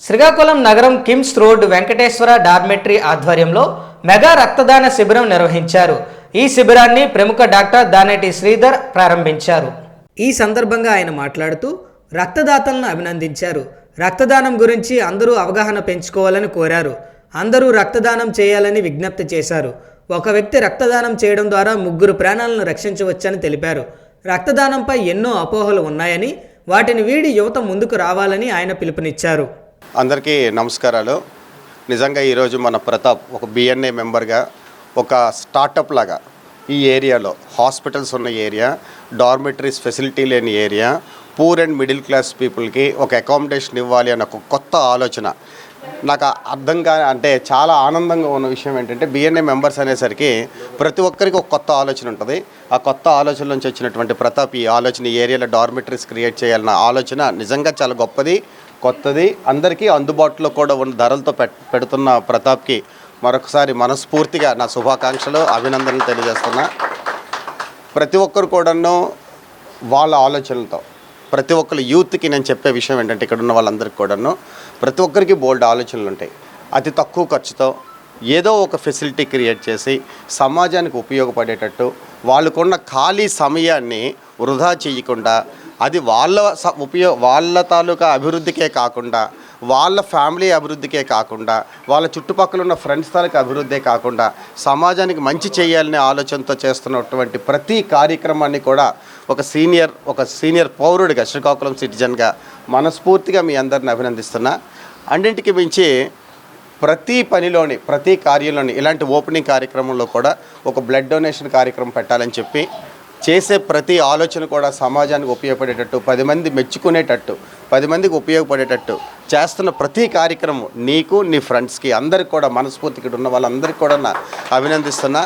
శ్రీకాకుళం నగరం KIMS road Venkateswara dormitory ఆధ్వర్యంలో mega రక్తదాన శిబిరం నిర్వహించారు. ఈ శిబిరాన్ని ప్రముఖ డాక్టర్ దానేటి శ్రీధర్ ప్రారంభించారు. ఈ సందర్భంగా ఆయన మాట్లాడుతూ రక్తదాతలను అభినందించారు. రక్తదానం గురించి అందరూ అవగాహన పెంచుకోవాలని కోరారు. అందరూ రక్తదానం చేయాలని విజ్ఞప్తి చేశారు. ఒక వ్యక్తి రక్తదానం చేయడం ద్వారా 3 ప్రాణాలను రక్షించవచ్చని తెలిపారు. రక్తదానంపై ఎన్నో అపోహలు ఉన్నాయని, వాటిని వీడి యువత ముందుకు రావాలని ఆయన పిలుపునిచ్చారు. అందరికీ నమస్కారాలు. నిజంగా ఈరోజు మన ప్రతాప్ ఒక బిఎన్ఏ మెంబర్గా ఒక స్టార్టప్ లాగా ఈ ఏరియాలో హాస్పిటల్స్ ఉన్న ఏరియా, డార్మెటరీస్ ఫెసిలిటీ లేని area, poor and middle class పీపుల్కి ఒక అకామిడేషన్ ఇవ్వాలి అన్న ఒక కొత్త ఆలోచన నాకు అర్థంగా, అంటే చాలా ఆనందంగా ఉన్న విషయం ఏంటంటే బిఎన్ఏ మెంబర్స్ అనేసరికి ప్రతి ఒక్కరికి ఒక కొత్త ఆలోచన ఉంటుంది. ఆ కొత్త ఆలోచన నుంచి వచ్చినటువంటి ప్రతాప్ ఈ ఆలోచన ఈ ఏరియాలో డార్మెటరీస్ క్రియేట్ చేయాలన్న ఆలోచన నిజంగా చాలా గొప్పది, కొత్తది, అందరికీ అందుబాటులో కూడా ఉన్న ధరలతో పెడుతున్న ప్రతాప్కి మరొకసారి మనస్ఫూర్తిగా నా శుభాకాంక్షలు, అభినందనలు తెలియజేస్తున్నా. ప్రతి ఒక్కరు కూడాను వాళ్ళ ఆలోచనలతో, ప్రతి ఒక్కరు యూత్కి నేను చెప్పే విషయం ఏంటంటే ఇక్కడ ఉన్న వాళ్ళందరికీ కూడాను ప్రతి ఒక్కరికి బోల్డ్ ఆలోచనలు ఉంటాయి. అతి తక్కువ ఖర్చుతో ఏదో ఒక ఫెసిలిటీ క్రియేట్ చేసి సమాజానికి ఉపయోగపడేటట్టు వాళ్ళకున్న ఖాళీ సమయాన్ని వృధా చేయకుండా అది వాళ్ళ తాలూకా అభివృద్ధికే కాకుండా, వాళ్ళ ఫ్యామిలీ అభివృద్ధికే కాకుండా, వాళ్ళ చుట్టుపక్కల ఉన్న ఫ్రెండ్స్ తాలూకా అభివృద్ధే కాకుండా సమాజానికి మంచి చేయాలనే ఆలోచనతో చేస్తున్నటువంటి ప్రతి కార్యక్రమాన్ని కూడా ఒక సీనియర్ పౌరుడిగా, శ్రీకాకుళం సిటిజన్గా మనస్ఫూర్తిగా మీ అందరిని అభినందిస్తున్నా. అన్నింటికి మించి ప్రతి పనిలోని, ప్రతి కార్యంలోని ఇలాంటి ఓపెనింగ్ కార్యక్రమంలో కూడా ఒక బ్లడ్ డొనేషన్ కార్యక్రమం పెట్టాలని చెప్పి చేసే ప్రతి ఆలోచన కూడా సమాజానికి ఉపయోగపడేటట్టు, 10 మంది మెచ్చుకునేటట్టు, 10 మందికి ఉపయోగపడేటట్టు చేస్తున్న ప్రతి కార్యక్రమం నీకు, నీ ఫ్రెండ్స్కి అందరికి కూడా మనస్ఫూర్తిగా ఉన్న వాళ్ళందరికీ కూడా అభినందిస్తున్నా.